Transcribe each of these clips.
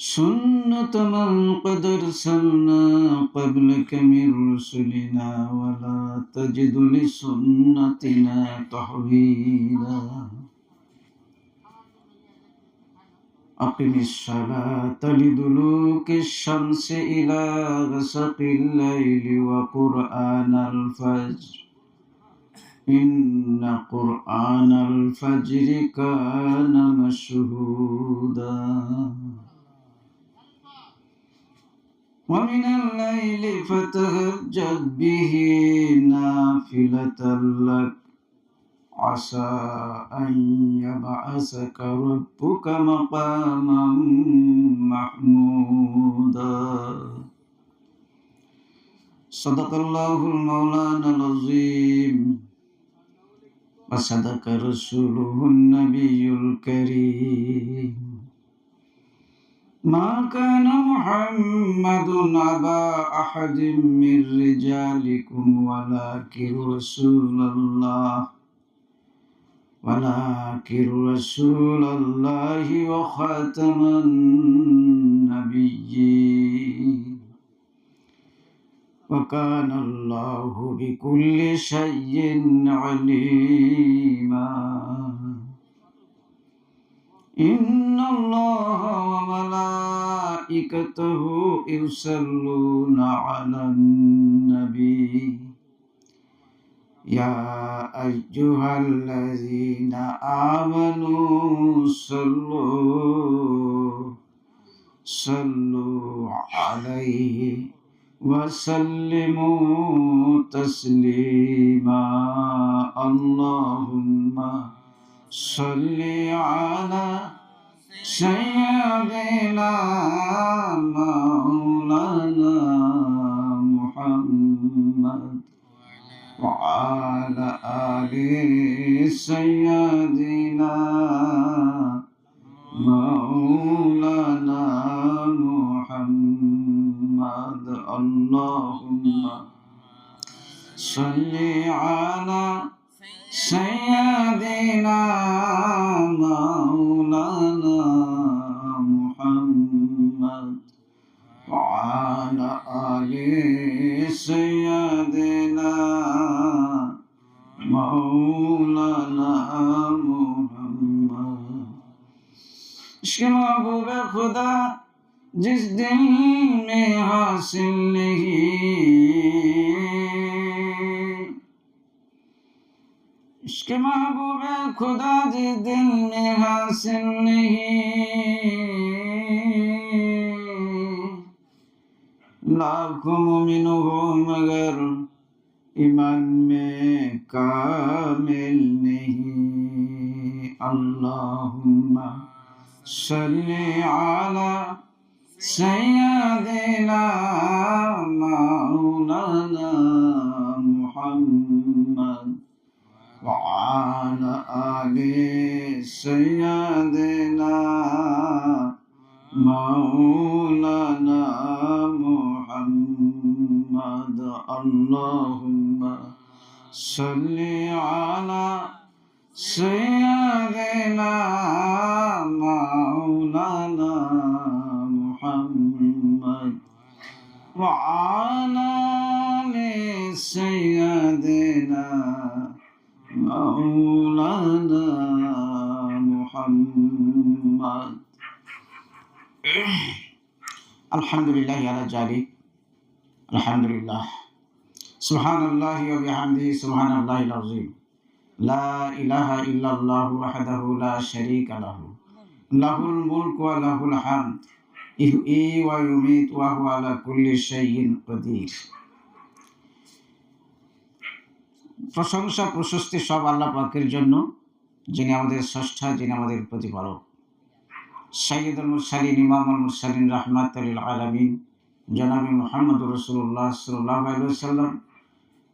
سنة من قد أرسلنا قبلك من رسلنا ولا تجد لسنتنا تحويلا أقم الصلاة لدلوك الشمس إلى غسق الليل وقرآن الفجر إن قرآن الفجر كان مشهودا ومن الليل فتهجد به نافلة لك عسى أن يبعثك ربك مقاما محمودا صدق الله المولانا العظيم وصدق رسوله النبي الكريم ما كان محمد أبا أحد من رجالكم ولكن رسول الله وخاتم النبيين وكان الله بكل شيء عليما إن الله وملائكته يصلون على النبي يا أيها الذين آمنوا صلوا عليه وسلموا تسليما اللهم صل على سيدنا مولانا محمد وعلى آل سيدنا مولانا محمد اللهم صل على سيدنا مولانا محمد وعلى آل سيدنا مولانا محمد इश्क़ महबूब खुदा जिस दिल में हासिल नहीं इश्क़ महबूब खुदा जिस दिल में हासिल नहीं लाखों मोमिन हो मगर ईमान में कामिल नहीं अल्लाहुम्मा सल्ली अला सय्यदिना मौलाना मुहम्मद وعلى آل سيدنا مولانا محمد اللهم صل على سيدنا مولانا محمد وعلى آل سيدنا مولانا محمد الحمد لله على ذلك الحمد لله سبحان الله وبحمده سبحان الله العظيم لا إله إلا الله وحده لا شريك له له الملك وله الحمد يحيي ويميت وهو على كل شيء قدير প্রশংসা প্রশস্তি সব আল্লাহ পাকের জন্য যিনি আমাদের স্রষ্টা যিনি আমাদের প্রতিপালক সাইয়্যিদুল মুরসালিন ইমামুল মুরসালিন রাহমাতুল লিল আলামিন জনাবে মুহাম্মদুর রাসূলুল্লাহ সাল্লাল্লাহু আলাইহি ওয়াসাল্লাম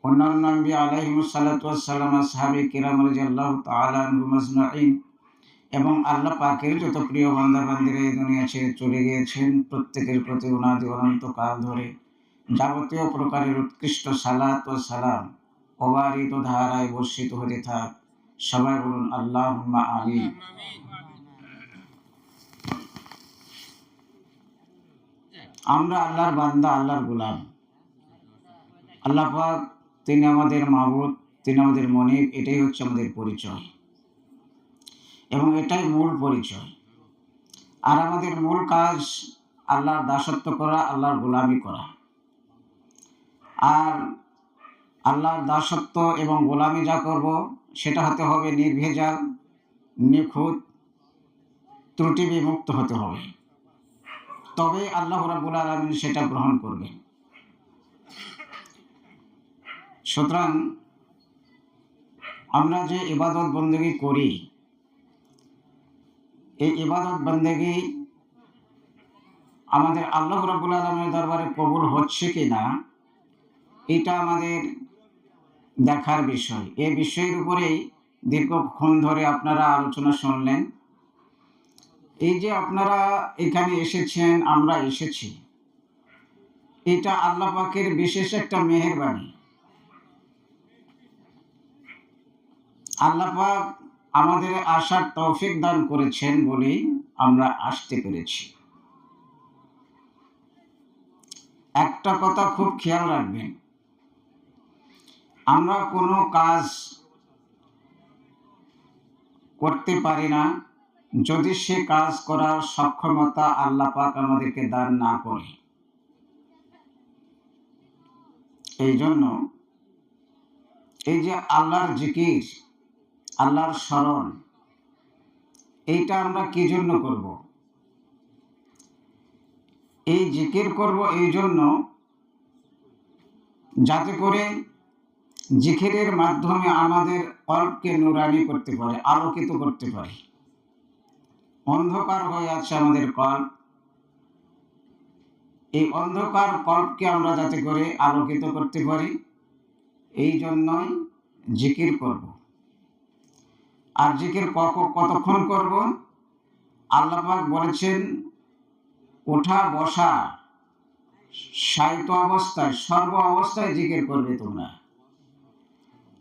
অন্যান্য নবী আলাইহিমুস সালাতু ওয়াস সালাম আসহাবে কিরাম রাদিয়াল্লাহু তাআলা আনহুম আজমাইন এবং আল্লাহ পাকের যত প্রিয় বান্দা বান্দীরা এই দুনিয়া ছেড়ে চলে গিয়েছেন প্রত্যেকের প্রতি অনাদি অনন্তকাল ধরে যাবতীয় প্রকারের উৎকৃষ্ট সালাত ও সালাম অবারিত ধারায় বর্ষিত হতে থাক সবাই বলুন আল্লাহুম্মা আমিন আমরা আল্লাহর বান্দা, আল্লাহর গোলাম। আল্লাহ পাক তিনি আমাদের মাবুদ, তিনি আমাদের মনিব। এটাই হচ্ছে আমাদের পরিচয় এবং এটাই মূল পরিচয়। আর আমাদের মূল কাজ আল্লাহর দাসত্ব করা, আল্লাহর গোলামি করা। আর আল্লাহর দাসত্ব এবং গোলামি যা করব সেটা হতে হবে নির্ভেজাল, নিখুঁত, ত্রুটি বিমুক্ত হতে হবে। তবে আল্লাহ রাব্বুল আলামিন সেটা গ্রহণ করবেন। সুতরাং আমরা যে ইবাদত বন্দেগী করি, এই ইবাদত বন্দেগী আমাদের আল্লাহ রাব্বুল আলামিনের দরবারে কবুল হচ্ছে কিনা এটা আমাদের দেখার বিষয়। এই বিষয়ের উপরেই দীর্ঘক্ষণ ধরে আপনারা আলোচনা শুনলেন। এই যে আপনারা এখানে এসেছেন, আমরা এসেছি, এটা আল্লাহ পাকের বিশেষ একটা মেহেরবানি। আল্লাহ পাক আমাদের আসার তৌফিক দান করেছেন বলেই আমরা আসতে পেরেছি। একটা কথা খুব খেয়াল রাখবেন, আমরা কোনো কাজ করতে পারি না যদি সে কাজ করার সক্ষমতা আল্লাহ পাক আমাদেরকে দান না করে। এই জন্য এই যে আল্লাহর জিকির, আল্লাহর স্মরণ, এইটা আমরা কি জন্য করব? এই জিকির করব এই জন্য যাতে করে জিকিরের মাধ্যমে আমাদের কল্পকে নুরানি করতে পারে, আলোকিত করতে পারে। অন্ধকার হয়ে আছে আমাদের কল্প, এই অন্ধকার কল্পকে আমরা যাতে করে আলোকিত করতে পারি, এই জন্যই জিকির করব। আর জিকির কতক্ষণ করব? আল্লাহ পাক বলেছেন ওঠা বসা শায়িত অবস্থায়, সর্ব অবস্থায় জিকির করবে তোমরা।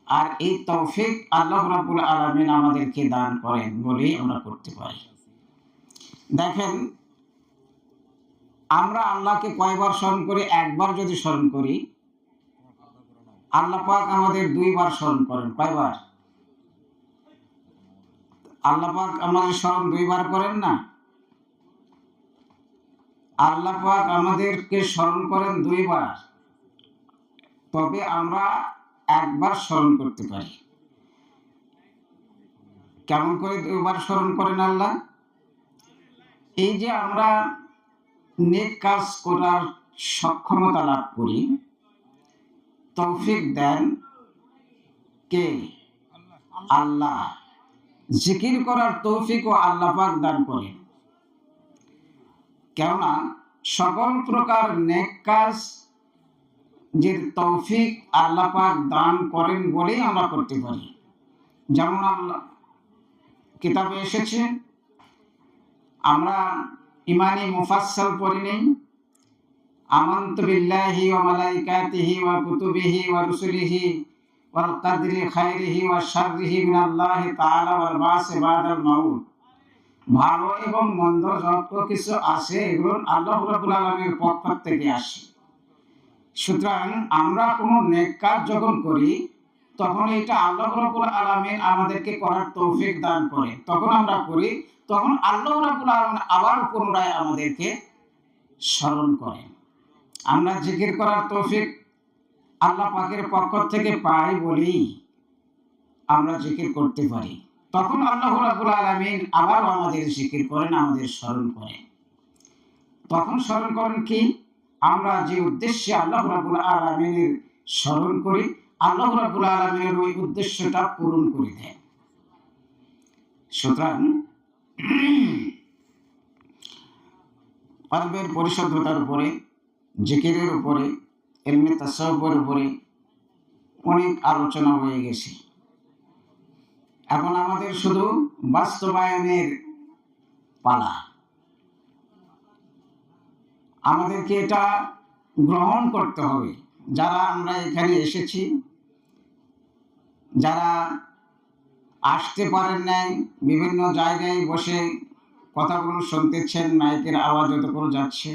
আর এই তৌফিক আল্লাহ রাব্বুল আলামিন আমাদেরকে দান করেন বলেই আমরা করতে পারি। দেখেন, আমরা আল্লাহকে কয়বার স্মরণ করি? একবার যদি স্মরণ করি, আল্লাহ পাক আমাদের 2 বার স্মরণ করেন। কয়বার? আল্লাহ পাক আমাদের স্মরণ 2 বার করেন না? আল্লাহ পাক আমাদেরকে স্মরণ করেন 2 বার, তবে আমরা একবার স্মরণ করতে পারি। কেমন করে 2 বার স্মরণ করেন আল্লাহ? এই যে আমরা নেক কাজ করার সক্ষমতা লাভ করি, তৌফিক দেন কে? আল্লাহ। জিকির করার তৌফিকও আল্লাহ পাক দান করেন। কেননা সকল প্রকার নেক কাজ যে তৌফিক আল্লাহ পাক দান করেন বলেই আমরা করতে পারি। যেমন আল্লাহ কিতাবে এসেছে, আমরা ইমানি মুফাসসাল পড়ি নেই, আমানতু বিল্লাহি ওয়া মালাইকাতিহি ওয়া কুতুবিহি ওয়া রুসুলিহি ওয়াল কদরি খায়রিহি ওয়া শাররিহি মিনাল্লাহি তাআলা ওয়াল বাসি বাদাল মাউত। ভালো এবং মন্দ যত কিছু আছে এগুলো আল্লাহ রাব্বুল আলামিনের পক্ষ থেকে আসে। সুতরাং আমরা কোনো নেক কাজ যখন করি তখন এটা আল্লাহ রাব্বুল আলামিন আমাদেরকে করার তৌফিক দান করে, তখন আমরা করি, তখন আল্লাহ রাব্বুল আলামিন আবার পুনরায় আমাদেরকে স্মরণ করেন। আমরা জিকির করার তৌফিক আল্লাহ পাকের পক্ষ থেকে পাই বলেই আমরা জিকির করতে পারি। তখন আল্লাহ রাব্বুল আলামিন আবার আমাদের জিকির করেন, আমাদের স্মরণ করেন। তখন স্মরণ করেন কি? আমরা যে উদ্দেশ্যে আল্লাহ রাব্বুল আলামিনের স্মরণ করি, আল্লাহ রাব্বুল আলামিনের ওই উদ্দেশ্যটা পূরণ করে দেন। সুতরাং কলবের পরিশুদ্ধতার উপরে, জিকিরের উপরে, ইলমে তাসাউফের উপরে অনেক আলোচনা হয়ে গেছে। এখন আমাদের শুধু বাস্তবায়নের পালা। আমাদেরকে এটা গ্রহণ করতে হবে। যারা আমরা এখানে এসেছি, যারা আসতে পারেন নাই, বিভিন্ন জায়গায় বসে কথাগুলো শুনতেছেন, মাইকের আওয়াজ যত করে যাচ্ছে,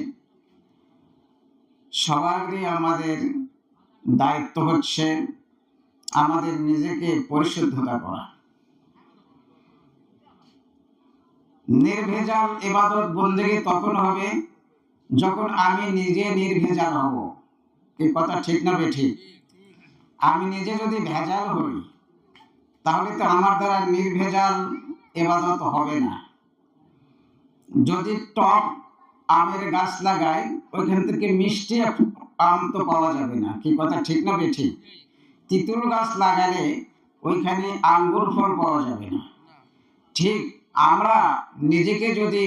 সবারই আমাদের দায়িত্ব হচ্ছে আমাদের নিজেকে পরিশুদ্ধতা করা। নির্ভেজাল ইবাদত বন্দেগী তখন হবে যখন আমি নিজে নির্ভেজাল হব। এই কথা ঠিক না বেঠিক? আমি নিজে যদি ভেজাল হই তাহলে তো আমার দ্বারা নির্ভেজাল ইবাদত হবে না। যদি টক আমের গাছ লাগাই, ওইখান থেকে মিষ্টি আম তো পাওয়া যাবে না। কি কথা ঠিক না বেঠিক? তিতুল গাছ লাগালে ওইখানে আঙ্গুর ফল পাওয়া যাবে না। ঠিক আমরা নিজেকে যদি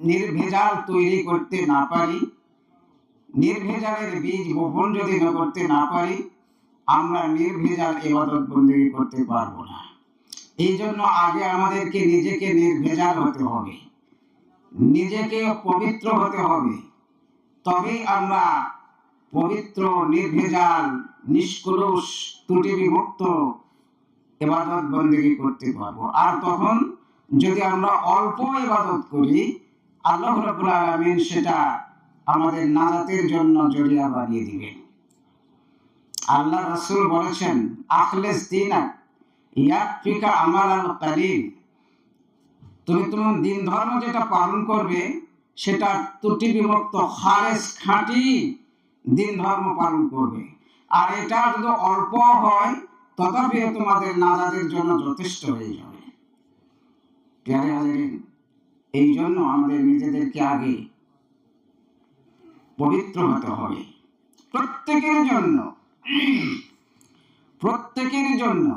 নির্ভেজাল তৈরি করতে না পারি, নির্ভেজালের বীজ বপন যদি না করতে না পারি, আমরা নির্ভেজাল ইবাদত বন্দেগী করতে পারবো না। এই জন্য আগে আমাদেরকে নিজেকে নির্ভেজাল হতে হবে, নিজেকে পবিত্র হতে হবে, তবেই আমরা পবিত্র, নির্ভেজাল, নিষ্কলুষ, ত্রুটি বিমুক্ত ইবাদত বন্দেগী করতে পারবো। আর তখন যদি আমরা অল্প ইবাদত করি, আল্লাহ রাব্বুল আলামিন সেটা আমাদের নাজাতের জন্য জরিয়া বানিয়ে দিবেন। আল্লাহ রাসূল বলেছেন, আখলিস দীনাক ইয়াকফিকা আমালাল কালিল। তুমি তোমার দিন ধর্ম যেটা পালন করবে সেটা ত্রুটি বিমুক্ত, খালেস, খাঁটি দিন ধর্ম পালন করবে। আর এটা যদি অল্প হয় তথাপিও তোমাদের নাজাতের জন্য যথেষ্ট হয়ে যাবে। প্রিয় হাজিরিন, এই জন্য আমাদের নিজেদেরকে আগে পবিত্র হতে হবে। প্রত্যেকের জন্য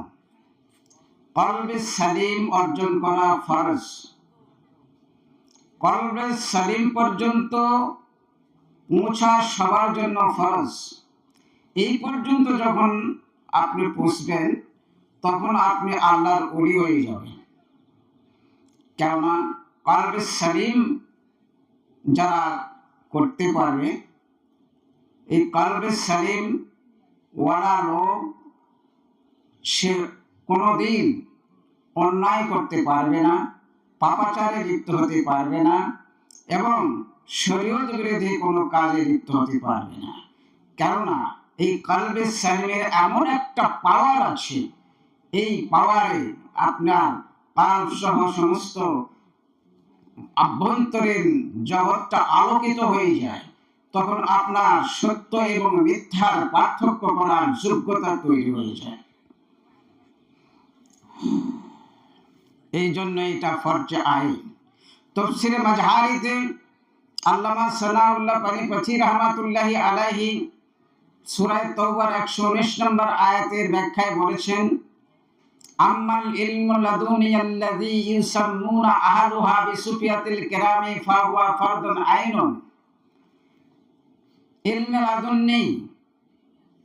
কলবে সালিম অর্জন করা ফরজ। কলবে সালিম পর্যন্ত পৌঁছা সবার জন্য ফরজ। এই পর্যন্ত যখন আপনি পৌঁছবেন তখন আপনি আল্লাহর ওলি হয়ে যাবেন। কেননা কলবে সালিম যারা করতে পারবে, এই কলবে সালিম ওয়ালা লোক, সে কোনোদিন অন্যায় করতে পারবে না, পাপাচারে লিপ্ত হতে পারবে না এবং শরীয়ত বিরোধী কোনো কাজে লিপ্ত হতে পারবে না। কেননা এই কলবে সালিমের এমন একটা পাওয়ার আছে, এই পাওয়ারে আপনার কাল্ব সহ সমস্ত আভ্যন্তরীণ জগৎটা আলোকিত হয়ে যায়। তখন আপনার সত্য এবং মিথ্যার পার্থক্য করার যোগ্যতা তৈরি হয়ে যায়। এই জন্য এটা ফরজে আইন। তাফসীরে মাজহারিতে আল্লামা সানাউল্লাহ পানিপথী রাহমাতুল্লাহি আলাইহি সূরা তাওবার 119 নম্বর আয়াতের ব্যাখ্যায় বলেছেন, আম্মাল ইলমু লাদুনি আল্লাযী ইউসাম্মুনা আহলুহা বিসুফিয়াতিল কিরামি ফাহুয়া ফারদুন আইনুন। ইলমে লাদুন্নি,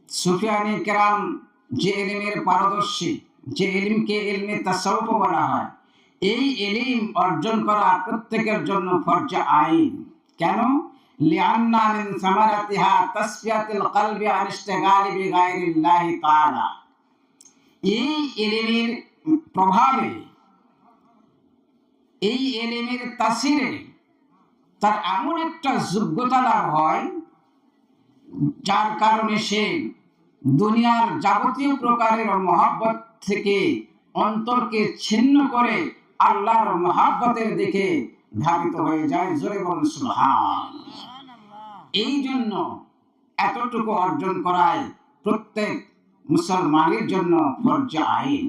সুফিয়ানে কিরাম যে ইলমের পারদর্শী, যে ইলমকে ইলমে তাসাউফ বলা হয়, এই ইলম অর্জন করা প্রত্যেকের জন্য ফরজে আইন। কেন? লিআন্না মিন সামারাতিহা তাসফিয়াতুল কলবি আন ইশতিগালি বিগাইরিল্লাহি তাআলা। এই ইলমের প্রভাবে, এই ইলমের তাসিরে তার এমন একটা যোগ্যতা লাভ হয় যার কারণে সে দুনিয়ার যাবতীয় প্রকারের মহব্বত থেকে অন্তরকে ছিন্ন করে আল্লাহর মহব্বতের দিকে ধাবিত হয়ে যায়। জোরে বলুন সুবহানাল্লাহ। এই জন্য এতটুকু অর্জন করায় প্রত্যেক মুসলমানের জন্য ফরজে আইন।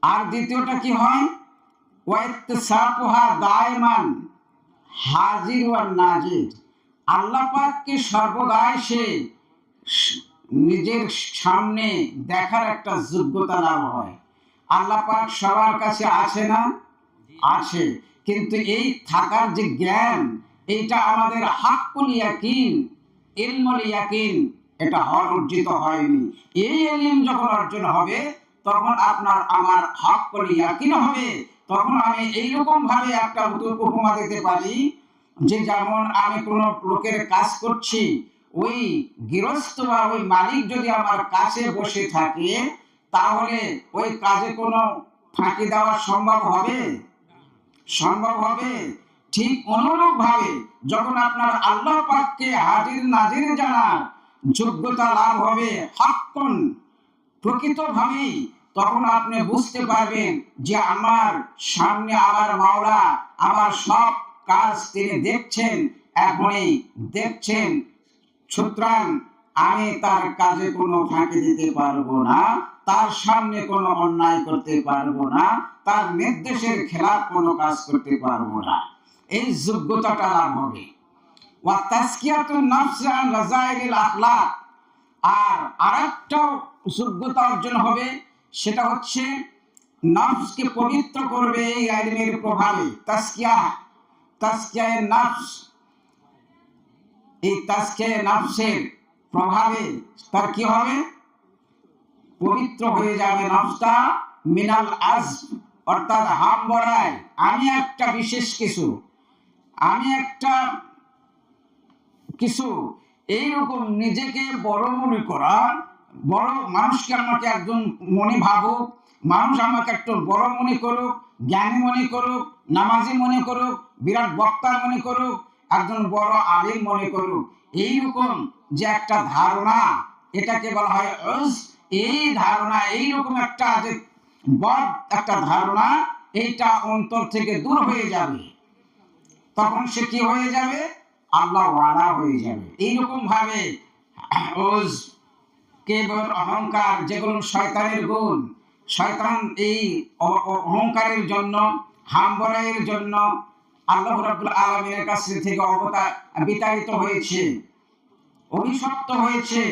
আর দ্বিতীয়টা কি হয়? ওয়াইত্তিসাফুহা দায়মান হাজির ওয়া নাজির। আল্লাহ পাককে সর্বদাই সে নিজের সামনে দেখার একটা যোগ্যতা লাভ হয়। আল্লাহ পাক সবার কাছে আছে না? আছে। কিন্তু এই থাকার যে জ্ঞান, এইটা আমাদের হাক্কুল ইয়াকিন, ইলমুল ইয়াকিন, এটা অর্জিত হয়নি। এই ইলম যখন অর্জন হবে তখন আপনার আমার হাক্কুল ইয়াকিন হবে। তখন আমি এইরকম ভাবে একটা উপমা দিতে পারি যে যেমন আমি কোনো লোকের কাজ করছি, ওই গৃহস্থ বা ওই মালিক যদি আমার কাছে বসে থাকে তাহলে ওই কাজে কোনো ফাঁকি দেওয়া সম্ভব হবে? সম্ভব হবে? ঠিক অনুরূপ ভাবে যখন আপনার আল্লাহ পাককে হাজির নাজির জানার যোগ্যতা লাভ হবে হাক্কুন, প্রকৃতভাবেই, তখন আপনি বুঝতে পারবেন যে আমার সামনে আমার মাওলা আমার সব কাজ তিনি দেখছেন, এখনই দেখছেন। সুতরাং আমি তার কাজে কোনো ফাঁকি দিতে পারবো না, তার সামনে কোনো অন্যায় করতে পারবো না, তার নির্দেশের খেলাফ কোনো কাজ করতে পারবো না। এই যোগ্যতাটা লাভ হবে। ওয়া তাসকিয়াতুন নাফসি আন রাযাইলিল আখলাক, আর আরেকটা যোগ্যতা অর্জন হবে, সেটা হচ্ছে নফসকে পবিত্র করবে এই ইলমের প্রভাবে। তাসকিয়ায়ে নফস, এই তাসকিয়ায়ে নফসের প্রভাবে তার কি হবে? পবিত্র হয়ে যাবে নফসটা মিনাল আজব, অর্থাৎ হাম বড়ায় আমি একটা বিশেষ কিছু, আমি একটা কিছু, এইরকম নিজেকে বড় মনে করা, বড় মানুষকে আমাকে একজন মনে ভাবুক, মানুষ আমাকে একটু বড় মনে করুক, জ্ঞানী মনে করুক, নামাজি মনে করুক, বিরাট বক্তা মনে করুক, একজন বড় আলিম মনে করুক, এইরকম যে একটা ধারণা, এটাকে বলা হয় উজ। এই ধারণা, এইরকম একটা যে বদ একটা ধারণা, এইটা অন্তর থেকে দূর হয়ে যাবে। তখন সে কি হয়ে যাবে? আল্লাহ ওয়ালা হয়ে যাবে। এইরকম ভাবে উজ, কেবল, অহংকার, যেগুলো শয়তানের গুণ, শয়তান এই অহংকারের জন্য, হামবড়াইয়ের জন্য আল্লাহ রাব্বুল আলামিনের কাছ থেকে বিতাড়িত হয়েছে, অভিশপ্ত হয়েছে।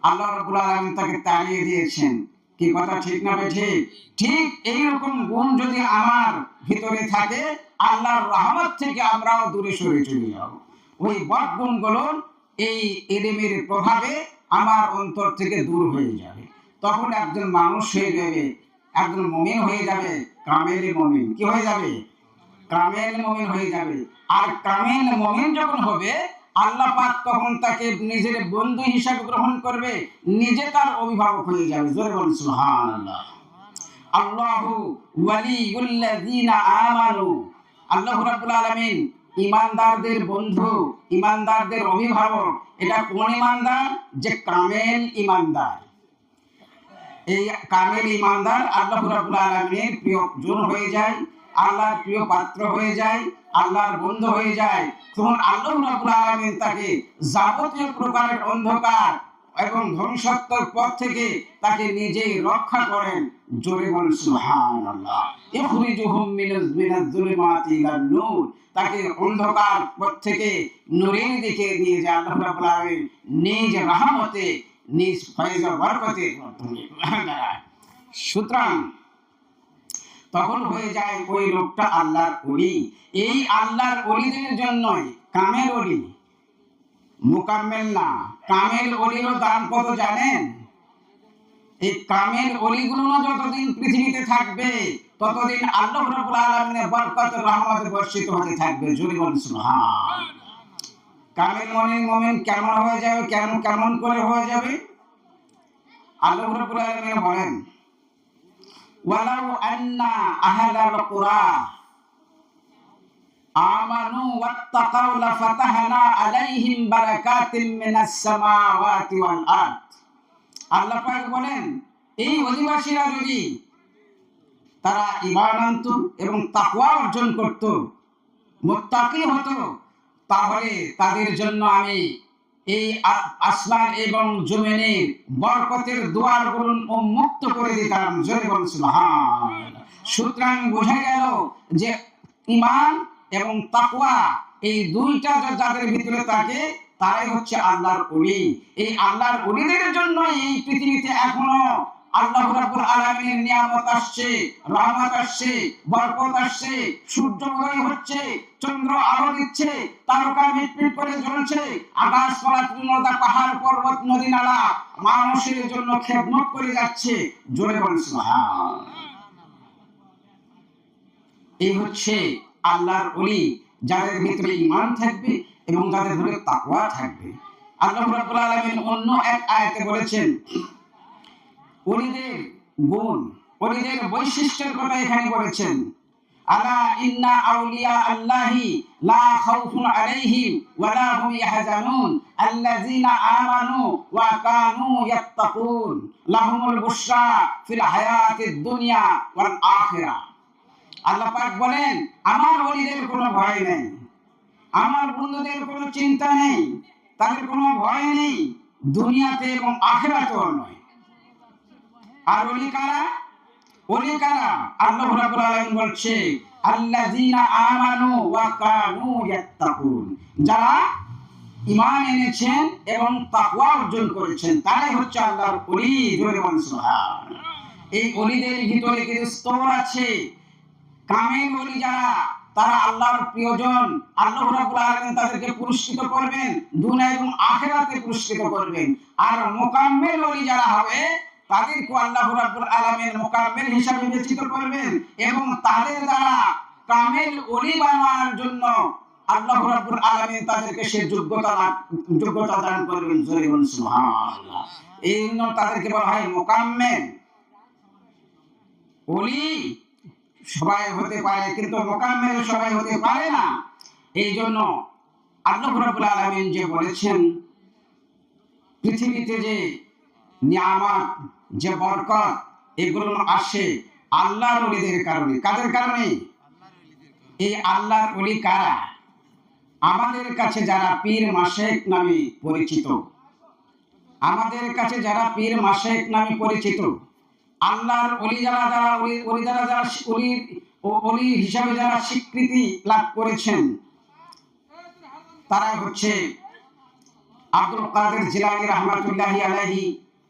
আল্লাহ রাব্বুল আলামিন তাকে তাড়িয়ে দিয়েছেন। কি কথা ঠিক না ঠিক? ঠিক এইরকম গুণ যদি আমার ভিতরে থাকে, আল্লাহর রহমত থেকে আমরাও দূরে সরে চলে যাব। ওই বদ গুণগুলো এই ইলমের প্রভাবে আমার অন্তর থেকে দূর হয়ে যাবে। তখন একজন মানুষ হয়ে যাবে, একজন মুমিন হয়ে যাবে, কামেল মুমিন। কি হয়ে যাবে? কামেল মুমিন হয়ে যাবে। আর কামেল মুমিন যখন হবে, আল্লাহ পাক তখন তাকে নিজের বন্ধু হিসাবে গ্রহণ করবে, নিজে তার অভিভাবক হয়ে যাবে। জোরে বলুন সুবহানাল্লাহ। আল্লাহু ওয়ালিউল্লাযিনা আমানু, আল্লাহ রাব্বুল আলামিন ঈমানদারদের বন্ধু, ঈমানদারদের অভিভাবক। এটা কোন ঈমানদার? যে কামেল ঈমানদার। এই কামেল ঈমানদার আল্লাহ রাব্বুল আলামিনের প্রিয়জন হয়ে যায়, আল্লাহর প্রিয় পাত্র হয়ে যায়, আল্লাহর বন্ধু হয়ে যায়। তখন আল্লাহ রাব্বুল আলামিন তাকে যাবতীয় প্রকারের অন্ধকার এবং ধ্বংসাত্মক পথ থেকে তাকে নিজেই রক্ষা করেন। জোরে বলেন সুবহানাল্লাহ। ইখরিজুহুম মিনাজ যুলুমাতি ইলান নূর, তাকে অন্ধকার পথ থেকে নূরের দিকে নিয়ে যায় আল্লাহ রাব্বুল আলামিন নিজ রহমতে, নিজ ফয়েজ ও বরকতের মাধ্যমে। সুতরাং তখন হয়ে যায় ওই লোকটা আল্লাহর ওলি। এই আল্লাহর ওলিদের জন্যই কামেল ওলি, মুকাম্মেল না। কামেল ওলিরও দাম কত জানেন? এই কামেল ওলিগুলো যতদিন পৃথিবীতে থাকবে, ততদিন আল্লাহ রাব্বুল আলামিনের বরকত রহমত বর্ষিত হতে থাকবে। জোরে বলুন সুবহান। কামেল মুমিন কেমন হয়ে যাবে? কেমন করে হয়ে যাবে? আল্লাহ রাব্বুল আলামিন বলেন, ওয়ালাউ আন্না আহলাল কুরা আমানু ওয়াত্তাকাউ লাফাতাহনা আলাইহিম বারাকাতিম মিনাস সামাওয়াতি ওয়াল আরদ। আল্লাহ পাক বলেন, এই অধিবাসীরা যদি তারা ঈমান আনত এবং তাকওয়া অর্জন করত, মুত্তাকি হতো, তাহলে তাদের জন্য আমি এই আসমান এবং জমিনের বরকতের দুয়ারগুলো উন্মুক্ত করে দিতাম। জোরে বলুন সুবহানাল্লাহ। সুতরাং বোঝা গেল যে ঈমান এবং তাকওয়া, এই দুইটা যাদের ভিতরে থাকে, তারাই হচ্ছে আল্লাহর ওলি। এই আল্লাহর ওলিদের জন্য এই পৃথিবীতে এখনো আল্লাহ রাব্বুল আলামিনের নিয়ামত আসছে, রহমত আসছে, বরকত আসছে, সূর্য উদয় হচ্ছে, চন্দ্র আলো দিচ্ছে, তারকা মিটমিট করে জ্বলছে, আকাশ পাতাল তৃণলতা পাহাড় পর্বত নদী নালা মানুষের জন্য খেদমত করে যাচ্ছে। জোরে বলুন সুবহান। এই হচ্ছে আল্লাহর ওলি, যাদের ভিতরে ঈমান থাকবে এবং যাদের ভিতরে তাকওয়া থাকবে। আল্লাহ রাব্বুল আলামিন অন্য এক আয়াতে বলেছেন, ওলিদের গুণ, ওলিদের বৈশিষ্ট্যের কথা এখানে বলেছেন। আলা ইন্না আউলিয়া আল্লাহি লা খাউফুন আলাইহিম ওয়া লা হুম ইয়াহজানুন আল্লাযীনা আমানু ওয়া কানু ইয়াত্তাকুন লাহুমুল বুশরা ফিল হায়াতিদ দুনিয়া ওয়াল আখিরাহ। আল্লাহ পাক বলেন, আমার ওলিদের কোনো ভয় নেই, আমার বন্ধুদের কোনো চিন্তা নেই, তাদের কোনো ভয় নেই, দুনিয়াতে এবং আখিরাতেও নয়। আর ওলি কারা? ওলি কারা? আল্লাহ রাব্বুল আলামিন বলছে, আল্লাযীনা আমানু ওয়া কানু ইয়াত্তাকুন, যারা ঈমান এনেছেন এবং তাকওয়া অর্জন করেছেন, তারাই হচ্ছে আল্লাহর ওলি। জোরে বলুন সুবহানাল্লাহ। এই ওলিদের ভিতরে কিছু স্তর আছে। কামেল ওলি যারা, তারা আল্লাহর প্রিয়জন, আল্লাহ রাব্বুল আলামিন তাদেরকে পুরস্কৃত করবেন, দুনিয়া এবং আখিরাতে পুরস্কৃত করবেন। আর মুকাম্মেল ওলি যারা হবে, তাদেরকে আল্লাহ রাব্বুল আলামিন মুকাম্মেল হিসাবে বিবেচিত করবেন এবং তাদের দ্বারা কামেল ওলি বানানোর জন্য আল্লাহ রাব্বুল আলামিন তাদেরকে সে যোগ্যতা দান করবেন। জোরে বলুন সুবহানাল্লাহ। এই জন্য তাদেরকে বলা হয় মুকাম্মেল ওলি। সবাই হতে পারে, কিন্তু মুকাম্মেল সবাই হতে পারে না। এই জন্য আল্লাহ রাব্বুল আলামিন যে বলেছেন, পৃথিবীতে যে নিয়ামত, যে বরকত, এগুলো আসে আল্লাহর ওলিদের কারণে। কাদের কারণে? এই আল্লাহর ওলি কারা? আমাদের কাছে যারা পীর মাশেক নামে পরিচিত, আমাদের কাছে যারা পীর মাশেক নামে পরিচিত, আল্লাহর ওলি যারা ওলি হিসাবে যারা স্বীকৃতি লাভ করেছেন, তারা হচ্ছে আব্দুল কাদের জিলানী রাহমাতুল্লাহি আলাইহি,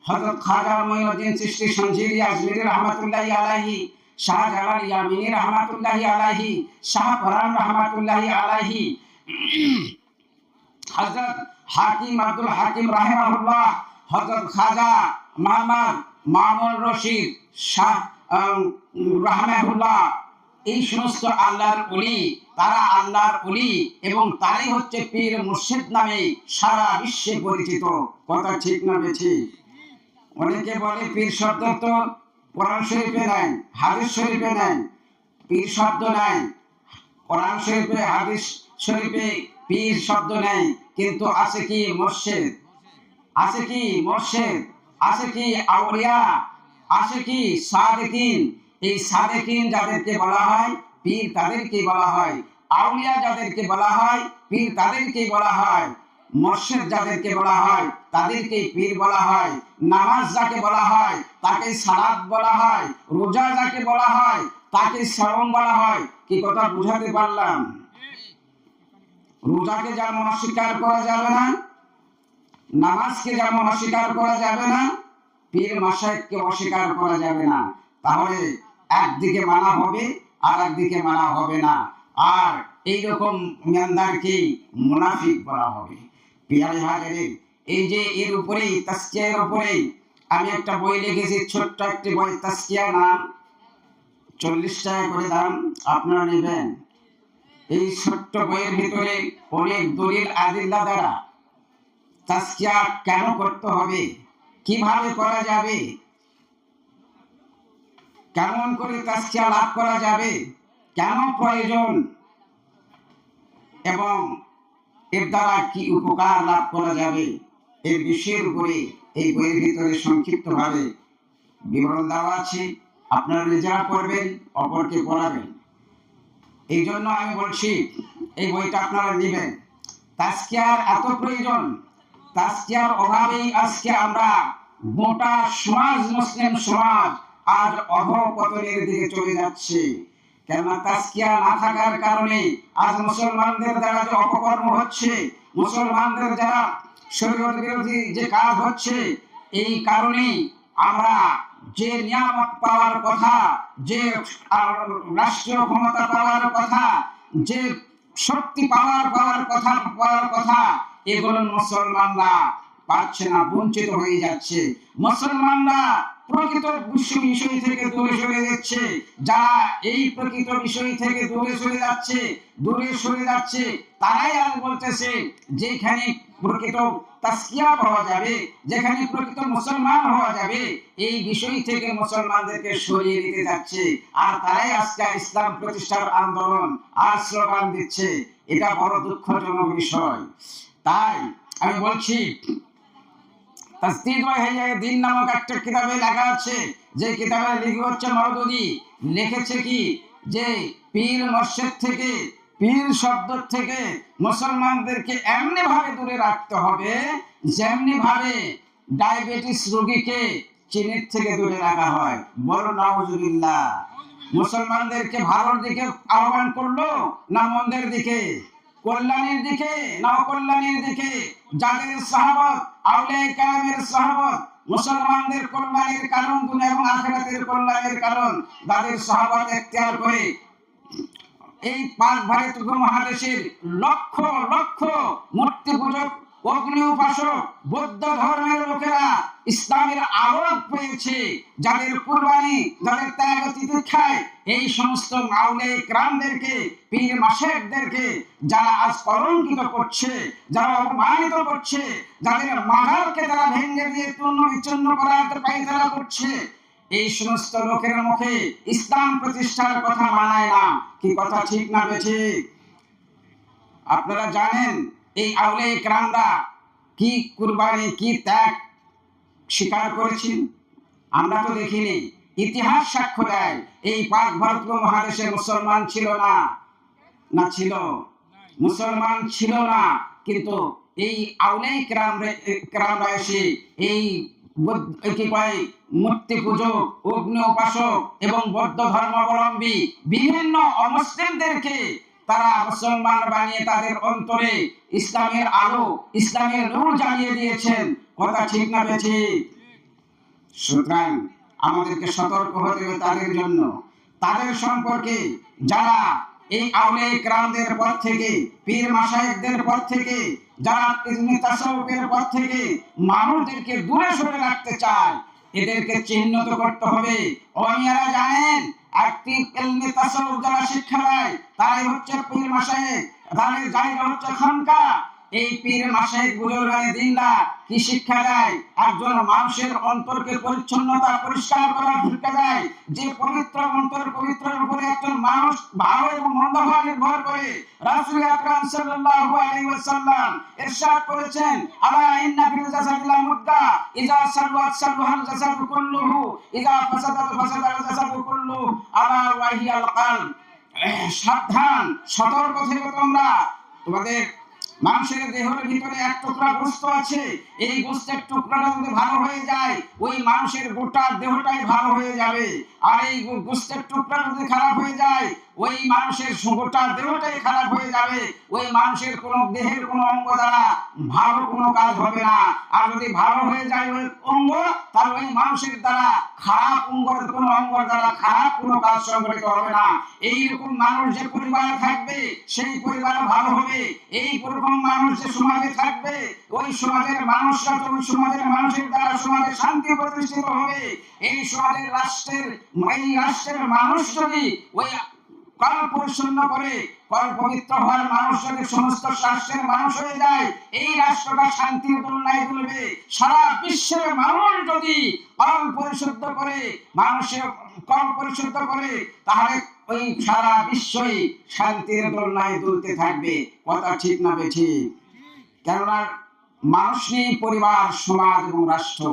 হযরত খাজা মুঈনুদ্দিন চিশতি সঞ্জিরি আজমিরি রাহমাতুল্লাহি আলাইহি, শাহজালাল ইয়ামিনী রাহমাতুল্লাহি আলাইহি, শাহ ফরান রাহমাতুল্লাহি আলাইহি, হযরত হাকিম আব্দুল হাকিম রাহিমাহুল্লাহ, হযরত খাজা মুহাম্মদ মামুন রশিদ শাহ রাহমাহুল্লাহ। এই সমস্ত আল্লাহর ওলি, তারা আল্লাহর ওলি এবং তারাই হচ্ছে পীর মুর্শিদ নামে সারা বিশ্বে পরিচিত। কথা ঠিক না বেঠিক? অনেকে বলে পীর শব্দ তো কোরআন শরীফে নাই, হাদিস শরীফে নাই। পীর শব্দ নাই, কোরআন শরীফে হাদিস শরীফে পীর শব্দ নেই, কিন্তু আছে কি মুর্শিদ, আছে কি মুর্শিদ, আছে কি আউলিয়া, আছে কি সাদেকিন। এই সাদেকিন যাদেরকে বলা হয়, পীর তাদেরকে বলা হয়। আউলিয়া যাদেরকে বলা হয়, পীর তাদেরকে বলা হয়। মুর্শিদ যাদেরকে বলা হয়, তাদেরকে পীর বলা হয়। নামাজ যাকে বলা হয়, তাকে সালাত বলা হয়। রোজা যাকে বলা হয়, তাকে সাওম বলা হয়। কি কথা বুঝাতে পারলাম? রোজাকে যেমন অস্বীকার করা যাবে না, নামাজকে যেমন অস্বীকার করা যাবে না, পীর মাশায়েখকে অস্বীকার করা যাবে না। তাহলে একদিকে মানা হবে আর একদিকে মানা হবে না। আর এইরকম ইমানদারকে মুনাফিক বলা হবে। পিয়ারে হাজারিন, এই যে এর উপরেই, তাসকিয়ার উপরেই আমি একটা বই লিখেছি, ছোট্ট একটি বই, তাসকিয়া নাম, 40 টাকা করে দাম, আপনারা নেবেন। এই ছোট্ট বইয়ের ভিতরে অনেক দলিল আদিল্লা দ্বারা তাসকিয়া কেন করতে হবে, কিভাবে করা যাবে, কেমন করে তাসকিয়া লাভ করা যাবে, কেন প্রয়োজন এবং এর দ্বারা কি উপকার লাভ করা যাবে, এই বিষয়ের উপরে এই বইয়ের ভিতরে সংক্ষিপ্তভাবে বিবরণ দেওয়া আছে। আপনারা নিজেরা পড়বেন, অপরকে পড়াবেন। এই জন্য আমি বলছি এই বইটা আপনারা নেবেন। তাসকিয়ার এত প্রয়োজন, তাসকিয়ার অভাবেই আজকে আমরা গোটা সমাজ, মুসলিম সমাজ আজ অধঃপতনের দিকে চলে যাচ্ছে। কেননা তাসকিয়া না থাকার কারণে আজ মুসলমানদের দ্বারা যে অপকর্ম হচ্ছে, মুসলমানদের যারা শরীয়ত বিরোধী যে কাজ হচ্ছে, এই কারণেই আমরা যে নিয়ামত পাওয়ার কথা, যে রাষ্ট্রীয় ক্ষমতা পাওয়ার কথা, যে শক্তি পাওয়ার কথা, এগুলো মুসলমানরা পাচ্ছে না, বঞ্চিত হয়ে যাচ্ছে। মুসলমানরা প্রকৃত বিষয় থেকে দূরে সরে যাচ্ছে, যারা এই প্রকৃত বিষয় থেকে দূরে সরে যাচ্ছে তারাই আজ বলতেছে যেখানে প্রকৃত তাসকিয়া পাওয়া যাবে, যেখানে প্রকৃত মুসলমান হওয়া যাবে, এই বিষয় থেকে মুসলমানদেরকে সরিয়ে দিতে যাচ্ছে। আর তারাই আজকে ইসলাম প্রতিষ্ঠার আন্দোলন আর স্লোগান দিচ্ছে। এটা বড় দুঃখজনক বিষয়। তাই আমি বলছি, তাসদীদ ওয়া ইহইয়া দ্বীন নামক একটা কিতাবে লেখা আছে, যে কিতাবে লিখে হচ্ছে মওদুদী, লিখেছে কি যে পীর মুর্শিদ থেকে, পীর শব্দ থেকে মুসলমানদেরকে এমনি ভাবে দূরে রাখতে হবে যেমনি ভাবে ডায়াবেটিস রোগীকে চিনির থেকে দূরে রাখা হয়। বড় নাউজুবিল্লাহ। মুসলমানদেরকে ভালোর দিকে আহ্বান করলো না মন্দের দিকে, কল্যাণের দিকে না অকল্যাণের দিকে? যাদের সাহাবত, আউলিয়া কেরামের সাহাবত মুসলমানদের কল্যাণের কারণ, দুনিয়া এবং আখিরাতের কল্যাণের কারণ, যাদের সাহাবত ইখতিয়ার করে এই পাঁচ ভারত উপমহাদেশের লক্ষ লক্ষ মূর্তি পূজক, অগ্নি উপাসক, বৌদ্ধ ধর্মের লোকেরা ইসলামের আলো পেয়েছে, যাদের কুরবানি, যাদের ত্যাগ তিতিক্ষায় এই সমস্ত আউলিয়া কেরামদেরকে, পীর মাশায়েখদেরকে যারা আজ কলঙ্কিত করছে, যারা অপমানিত করছে, যাদের মাজারকে তারা ভেঙে দিয়ে চূর্ণ বিচ্ছিন্ন করার পায়তারা করছে, এই সমস্ত লোকের মুখে ইসলাম প্রতিষ্ঠার কথা মানায় না। কি কথা ঠিক না বেঠিক? আপনারা জানেন এই আউলিয়া কেরামরা কি কুরবানি, কি ত্যাগ স্বীকার করেছেন? আমরা তো দেখিনি। ইতিহাস সাক্ষ্য দেয় এই পাক ভারত মহাদেশে মুসলমান ছিল না, না ছিল, মুসলমান ছিল না, কিন্তু এই আউলিয়া কেরামরা এসে এই মূর্তি পূজক, অগ্নি উপাসক এবং বৌদ্ধ ধর্মাবলম্বী বিভিন্ন অমুসলিমদেরকে তারা মুসলমান বানিয়ে তাদের অন্তরে ইসলামের আলো, ইসলামের নূর জ্বালিয়ে দিয়েছেন। কথা ঠিক না বেঠিক? সুতরাং আমাদেরকে সতর্ক হতে হবে তাদের জন্য, তাদের সম্পর্কে যারা এই আউলিয়া কেরামদের পথ থেকে, পীর মাশায়েখদের পথ থেকে, যারা ইলমে তাসাউফের পথ থেকে মানুষদেরকে দূরে সরে রাখতে চায়, এদেরকে চিহ্নিত করতে হবে। ওনারা জানেন একটি ইলমে তাসাউফ যারা শিক্ষা দেয় তারাই হচ্ছে পীর মাশায়েখ, তাদের জায়গা হচ্ছে খানকা। এই পীর মাশায়েখ বুজুর্গানে দিনরা কি শিক্ষা দেয়? একজন মানুষের অন্তরকে পরিচ্ছন্নতা, পরিষ্কার করার শিক্ষা দেয়। যে পবিত্র অন্তর, পবিত্রের উপরে একজন মানুষ ভালো এবং মন্দ হওয়া নির্ভর করে। রাসূল আকরাম সাল্লাল্লাহু আলাইহি ওয়াসাল্লাম ইরশাদ করেছেন, আলা ইন্না ফিল জাসাদি লামুদ্দা ইযা সাল্লাত সাল্লাহাল জাসাদু কুল্লুহু ইযা ফাসাদাত ফাসাদাল জাসাদু কুল্লুহু আলা ওয়া হিয়াল কলব। সাবধান, সতর্ক থেকো তোমরা। তোমাদের মানুষের দেহের ভিতরে এক টুকরা গোশত আছে, এই গোশতের টুকরাটা যদি ভালো হয়ে যায় ওই মানুষের গোটা দেহটাই ভালো হয়ে যাবে। আর এই গোশতের টুকরা যদি খারাপ হয়ে যায় ওই মানুষের গোটা দেহটাই খারাপ হয়ে যাবে। ওই মানুষের কোন দেহের কোন অঙ্গ দ্বারা ভালো কোনো কাজ হবে না। আর যদি ভালো হয়ে যায় ওই অঙ্গ, তাহলে ওই মানুষের দ্বারা খারাপ অঙ্গের কোন অঙ্গ দ্বারা খারাপ কোনো কাজ সংঘটিত হবে না। এইরকম মানুষ যে পরিবারে থাকবে সেই পরিবার ভালো হবে। এই রকম মানুষ যে সমাজে থাকবে ওই সমাজের মানুষরা, ওই সমাজের মানুষের দ্বারা সমাজে শান্তি প্রতিষ্ঠিত হবে। এই সমাজের রাষ্ট্রের মানুষ যদি ওই কল পরিচ্ছন্ন করে, কল পবিত্র হওয়ার মানুষ যদি সমস্ত রাষ্ট্রের মানুষ হয়ে যায়, এই রাষ্ট্রটা শান্তির দোলনায় দুলবে। সারা বিশ্বের মানুষ যদি কল পরিশুদ্ধ করে, মানুষের কল পরিশুদ্ধ করে, তাহলে ওই সারা বিশ্বই শান্তির দোলনায় দুলতে থাকবে। কথা ঠিক না বেঠিক? কেননা মানুষ নিয়ে পরিবার, সমাজ এবং রাষ্ট্র।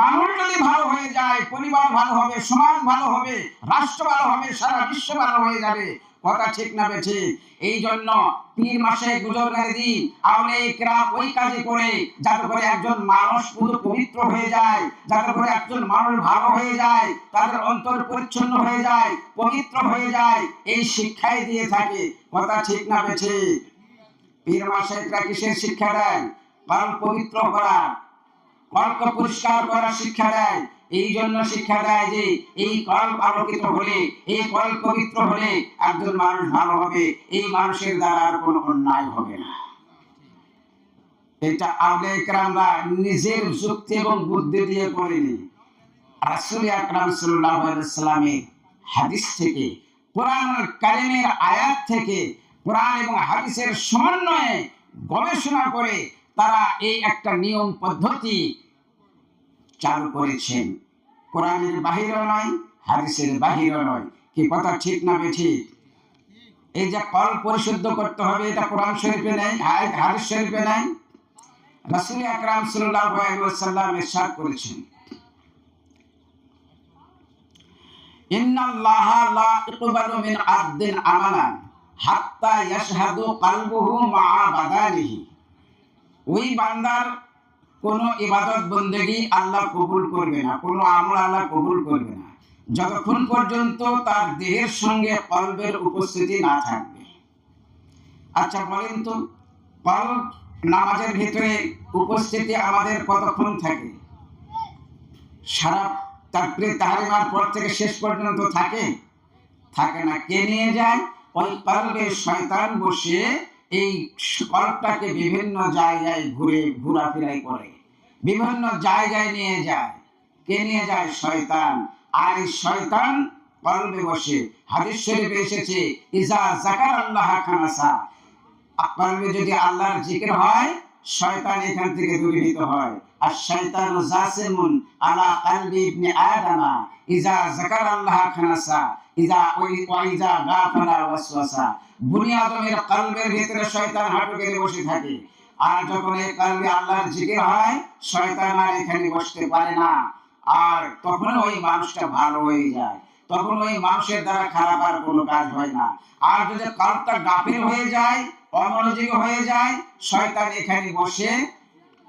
মানুষ যদি ভালো হয়ে যায় পরিবার ভালো হবে, সমাজ ভালো হবে, রাষ্ট্র ভালো হবে, সারা বিশ্ব ভালো হয়ে যাবে। কথা ঠিক না বেঠিক? এই জন্য পীর মাশায়েখ বুজুর্গানে দ্বীন আউলিয়া কেরাম ওই কাজে করে যাতে করে একজন মানুষ পুরো পবিত্র হয়ে যায়, যাতে করে একজন মানুষ ভালো হয়ে যায়, তাদের অন্তর পরিচ্ছন্ন হয়ে যায়, পবিত্র হয়ে যায়, এই শিক্ষাই দিয়ে থাকে। কথা ঠিক না বেঠিক? পীর মাশায়েখরা কিসের শিক্ষা দেয়? কল পবিত্র করা, কলকে পরিষ্কার করার শিক্ষা দেয়। এই জন্য শিক্ষা দেয় যে এই কল আলোকিত হলে, এই কল পবিত্র হলে একজন মানুষ ভালো হবে, এই মানুষের দ্বারা আর কোনো অন্যায় হবে না। এটা আউলিয়া কেরামরা নিজের যুক্তি এবং বুদ্ধি দিয়ে করেনি। রাসূল আকরাম সাল্লাল্লাহু আলাইহি ওয়াসাল্লামের হাদিস থেকে, কোরআনুল কারীমের আয়াত থেকে, কোরআন এবং হাদিসের সমন্বয়ে গবেষণা করে তারা এই একটা নিয়ম পদ্ধতি চালু করেছেন। কোরআনের বাহিরে নয়, হাদিসের বাহিরে নয়। কি কথা ঠিক না বেঠিক? এই যে কল পরিশুদ্ধ করতে হবে, এটা কোরআন শরীফে নেই, হাদিস শরীফে নেই। রাসূল আকরাম সাল্লাল্লাহু আলাইহি ওয়াসাল্লাম ইরশাদ করেছেন, ইন্নাল্লাহা লা ইয়াকবালু মিন আবদিন আমালান হাত্তা ইয়াশহাদু কলবুহু মা'a বাদানিহি। ওই বান্দার কোন ইবাদত বন্দেগী আল্লাহ কবুল করবে না, কোন আমল আল্লাহ কবুল করবে না, যতক্ষণ পর্যন্ত তার দেহের সঙ্গে কলবের উপস্থিতি না থাকবে। আচ্ছা বলেন তো, কলব নামাজের ভিতরে উপস্থিতি আমাদের কতক্ষণ থাকে? সারা তাকবীর তাহরিমার পর থেকে শেষ পর্যন্ত থাকে? থাকে না। কে নিয়ে যায়? ওই কলবে শয়তান বসে এই কলবটাকে বিভিন্ন জায়গায় ঘোরাফেরাই করে, বিভিন্ন জায়গায় নিয়ে যায়। কে নিয়ে যায়? শয়তান। আর এই শয়তান কলবে বসে। হাদিস শরীফে এসেছে, ইজা যাকারাল্লাহ খানাসা, কলবে যদি আল্লাহর জিকির হয়, শয়তান এখান থেকে দূরীভূত হয়। আর শয়তানু জাসিমুন আলা কলবি ইবনে আদমা ইজা যাকারাল্লাহ খানাসা ইজা গাফারা ওয়াসওয়াসা। বনি আদমের কলবের ভিতরে শয়তান হাঁটু গেড়ে বসে থাকে, আর যখন এই কলবে আল্লাহর জিকির হয়, শয়তান আর এখানে বসতে পারে না। আর তখন ওই মানুষটা ভালো হয়ে যায়, তখন ওই মানুষের দ্বারা খারাপ আর কোনো কাজ হয় না। আর যদি কলবটা গাফিল হয়ে যায়, অমনোযোগী হয়ে যায়, শয়তান এখানে বসে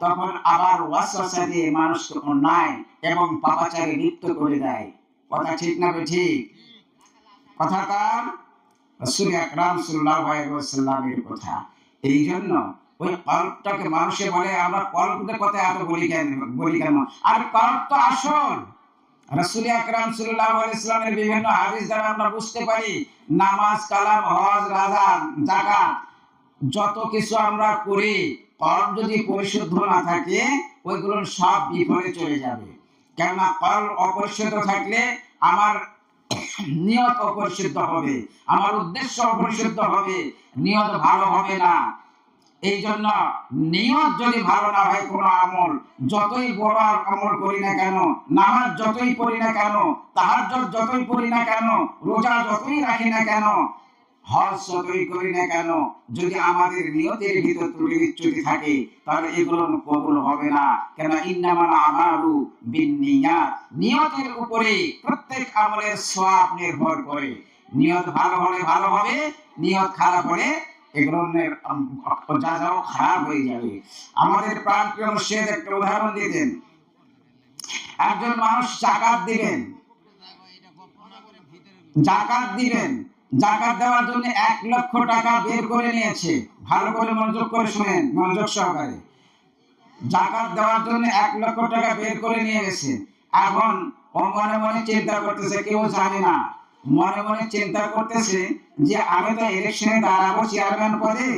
তখন আবার ওয়াসওয়াসা দিয়ে মানুষকে অন্যায় এবং পাপাচারে লিপ্ত করে দেয়। কথা ঠিক না ঠিক? কথাকার রাসূল আকরাম সাল্লাল্লাহু আলাইহি ওয়াসাল্লামের কথা। এই জন্য ওই কলবটাকে মানুষে বলে, আমরা কলবের কথা এত বলি কেন? আর কলব তো আসল। রাসূল আকরাম সাল্লাল্লাহু আলাইহি ওয়াসাল্লামের বিভিন্ন হাদিস দ্বারা আমরা বুঝতে পারি, নামাজ, কালাম, হজ, রোজা, যাকাত যত কিছু আমরা করি, কলব যদি পরিশুদ্ধ না থাকে, ওইগুলো সব বিফলে চলে যাবে। কেননা কলব অপরিশুদ্ধ থাকলে আমার নিয়ত অপরিশুদ্ধ হবে, আমার উদ্দেশ্য অপরিশুদ্ধ হবে, নিয়ত ভালো হবে না। এই জন্য নিয়ত যদি ভালো না হয়, কোনো আমল যতই বড় আমল করি না কেন, নামাজ যতই পড়ি না কেন, তাহাজ্জুদ যতই পড়ি না কেন, রোজা যতই রাখি না কেন, হজ যতই করি না কেন, যদি আমাদের নিয়তের ভিতর ত্রুটি বিচ্যুতি থাকে, তাহলে এগুলো কবুল হবে না। কেন? ইন্নামাল আমালু বিন্নিয়াত। নিয়তের উপরে প্রত্যেক আমলের সওয়াব নির্ভর করে। নিয়ত ভালো হলে ভালো হবে, নিয়ত খারাপ হলে এগুলো যাও খারাপ হয়ে যাবে। আমাদের প্রাণপ্রিয় মুর্শিদ একটা উদাহরণ দিতেন। একজন মানুষ জাকাত দিবেন, জাকাত দেওয়ার জন্য 1 লক্ষ টাকা বের করে নিয়েছে। ভালো করে মনোযোগ করে শুনেন, মনোযোগ সহকারে। জাকাত দেওয়ার জন্য 1 লক্ষ টাকা বের করে নিয়ে গেছে। এখন ও মনে মনে চিন্তা করতেছে, কেউ জানে না, মনে মনে চিন্তা করতেছে যে আমি তো ইলেকশনে দাঁড়াবো চেয়ারম্যান পদে,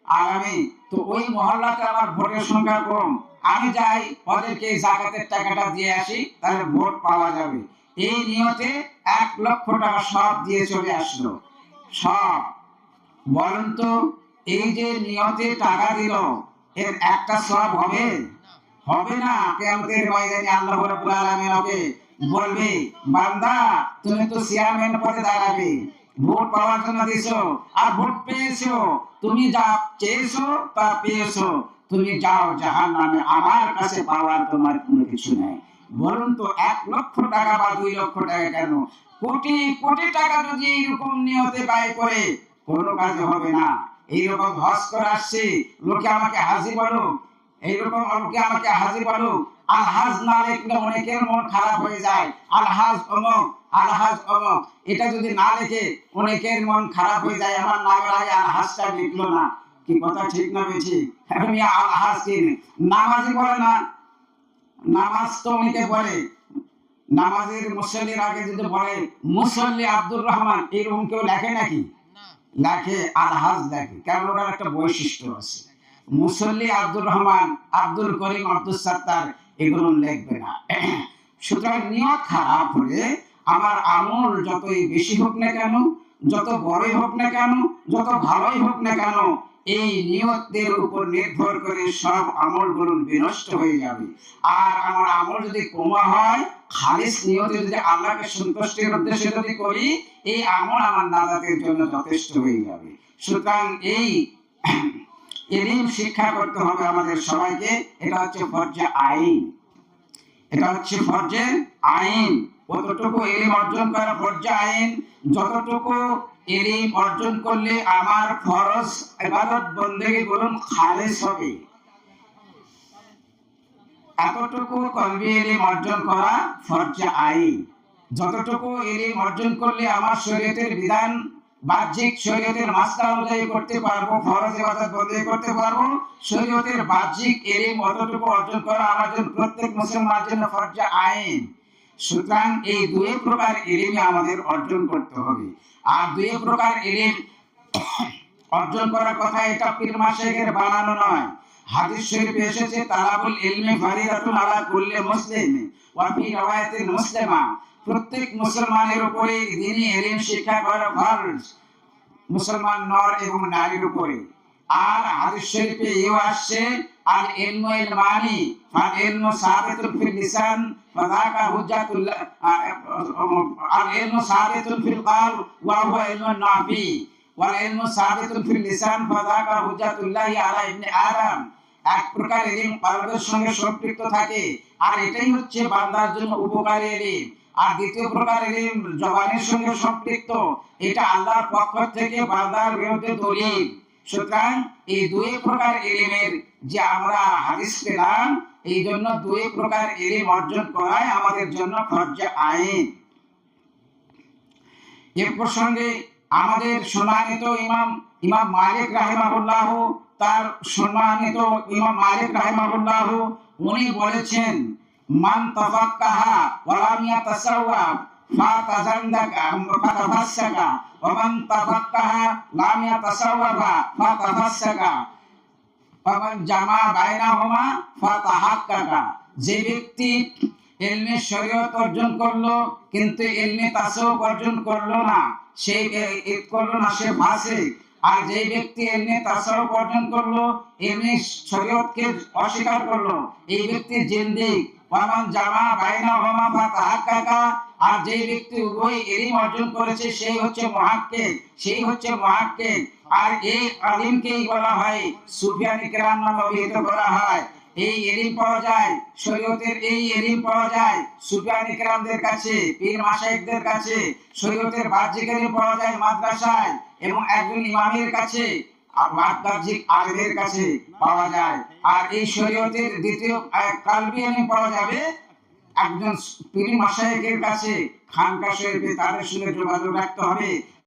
আগামী তো ওই মহল্লাতে আমার ভোটের সংখ্যা কম, আমি যাই ওদেরকে জাকাতের টাকাটা দিয়ে আসি, তাহলে ভোট পাওয়া যাবে। এই নিয়তে 1 লক্ষ টাকা সব দিয়ে চলে আসলো। সব বলেন তো, এই যে নিয়তে টাকা দিল, এর একটা সওয়াব হবে? হবে না। কিয়ামতের ময়দানে আল্লাহ রাব্বুল আলামিন ওকে বলবে, বান্দা তুমি তো চেয়ারম্যান পদে দাঁড়াবে, ভোট পাওয়ার জন্য দিছো, আর ভোট পেয়েছো, তুমি যা চেয়েছো তা পেয়েছো, তুমি যাও জাহান্নামে, আমার কাছে পাওয়ার তোমার কোনো কিছু নেই। বলুন তো, 1 লক্ষ টাকা বা 2 লক্ষ টাকা কেন, কোটি কোটি টাকা যদি এরকম নিয়তে ব্যয় করে, কোনো কাজ হবে না। এইরকম হজ করে আসছে, লোকে আমাকে হাজি বলো, এইরকম লোকে আমাকে হাজি বলো, আলহাজ না লিখলে অনেকের মন খারাপ হয়ে যায়। আলহাজ অমুক, আলহাজ অমুক, এটা যদি না লিখে অনেকের মন খারাপ হয়ে যায়, আমার নামের আগে আলহাজটা লিখলো না। কি কথা ঠিক না বেশি? আমি আলহাজ কি নামাজি বলে না? নামাজ তো অনেকে বলে, নামাজের মুসল্লির আগে যদি বলে মুসল্লি আব্দুর রহমান, এরকম কেউ লেখে নাকি? লেখে, আলহাজ লেখে। কারণ ওটার একটা বৈশিষ্ট্য আছে। মুসল্লি আব্দুর রহমান, আব্দুল করিম, আব্দুল সাত্তার এগুলো লিখবে না। সুতরাং নিয়ত খারাপ হলে আমার আমল যতই বেশি হোক না কেন, যত বড়ই হোক না কেন, যত ভালোই হোক না কেন, এই নিয়তের উপর নির্ভর করে সব আমলগুলো বিনষ্ট হয়ে যাবে। আর আমার আমল যদি কমা হয়, খালিস নিয়তে যদি আল্লাহকে সন্তুষ্টির উদ্দেশ্যে যদি করি, এই আমল আমার নাজাতের জন্য যথেষ্ট হয়ে যাবে। সুতরাং এই ইলম শিক্ষা করতে হবে আমাদের সবাইকে। এটা হচ্ছে ফরজে আইন, এটা হচ্ছে ফরজে আইন। কতটুকু ইলম অর্জন করা ফরজে আইন, যতটুকু ইলম অর্জন করলে আমার ফরজ ইবাদত বন্দেগী গুলো খালিস হবে, এতটুকু কলবি ইলম অর্জন করা ফরজে আইন। যতটুকু ইলম অর্জন করলে আমার শরীয়তের বিধান বাহ্যিক শরীয়তের মাসলা অনুযায়ী করতে পারবো, ফরজ ইবাদত বন্দেগী করতে পারবো, শরীয়তের বাহ্যিক ইলম অতটুকু অর্জন করা আমার জন্য, প্রত্যেক মুসলমানের জন্য ফরজে আইন। সুতরাং এই দুই প্রকার ইলম আমাদের অর্জন করতে হবে। আর দুই প্রকার ইলম অর্জন করার কথা এটা পীর মাশায়েখের বানানো নয়। হাদিস শরীফে এসেছে তালাবুল ইলমি ফারিদাতুন আলা কুল্লি মুসলিম ওয়া ফি riwayatin মুসলিমা, প্রত্যেক মুসলমানের উপরে দ্বীনি ইলম শিক্ষা করা ফরজ, মুসলমান নর এবং নারীর উপরে। আর হাদিস শরীফে এও আসছে আল ইলমু ইলমানি ফাল ইলমু সাবিতুন ফিল লিসান ফাযাকা হুজ্জাতুল্লাহ, আল ইলমু সাবিতুন ফিল কলব ওয়া হুয়া ইলমুন নাফি ওয়াল ইলমু সাবিতুন ফিল লিসান ফাযাকা হুজ্জাতুল্লাহি আলা ইবনে আদম। এক প্রকার ইলম কলবের সঙ্গে সম্পৃক্ত থাকে, আর এটাই হচ্ছে বান্দার জন্য উপকারী ইলম। আর দ্বিতীয় প্রকার ইলম জবানের সঙ্গে সম্পৃক্ত, এটা আল্লাহর পক্ষ থেকে বান্দার বিরুদ্ধে দলিল। সুতরাং এই দুই প্রকার ইলমের যে আমরা হাদিস পেলাম, এই জন্য দুই প্রকার ইলম অর্জন করাই আমাদের জন্য ফরজে আইন। এর প্রসঙ্গে আমাদের সম্মানিত ইমাম মালিক রাহিমাহুল্লাহ, তার সম্মানিত ইমাম মালিক রাহিমাহুল্লাহ উনি বলেছেন, মান তাফাক্কাহা ওয়া লাম ইয়াতাসাওয়াব ফাতাজান্দাকা ফাতাফাসসাকা ওয়া মান তাফাক্কাহা লাম ইয়াতাসাওয়াবা ফাতাফাসসাকা ওয়া মান জামা বাইনাহুমা ফাতাহাক্কাকা। যে ব্যক্তি ইলমে শরীয়ত অর্জন করলো কিন্তু ইলমে তাসাউফ অর্জন করলো না, সে সে ফাসিক। আর যে ব্যক্তি ইলমে তাসাউফ অর্জন করলো, ইলমে শরীয়তকে অস্বীকার করলো, এই ব্যক্তি জিন্দিক। ওয়া মান জামা বাইনাহুমা ফাতাহাক্কাকা, আর যে ব্যক্তি উভয় ইলম অর্জন করেছে সেই হচ্ছে মুহাক্কিক, সেই হচ্ছে মুহাক্কিক। আর এই আলিমকেই বলা হয় সুফিয়ানে কেরাম নামে অভিহিত করা হয়। এই ইলম পাওয়া যায়, শরীয়তের এই ইলম পাওয়া যায় সুফিয়ানে কেরামদের কাছে, পীর মাশায়েখদের কাছে। শরীয়তের বাহ্যিক ইলম পাওয়া যায় মাদ্রাসায় এবং একজন ইমামের কাছে, আর বাহ্যিক আলেমের কাছে পাওয়া যায়। আর এই শরীয়তের দ্বিতীয় কলবি ইলম পাওয়া যাবে একজন পীর মাশায়েখের কাছে, খানকা শরীফে। তাদের সঙ্গে যোগাযোগ রাখতে হবে।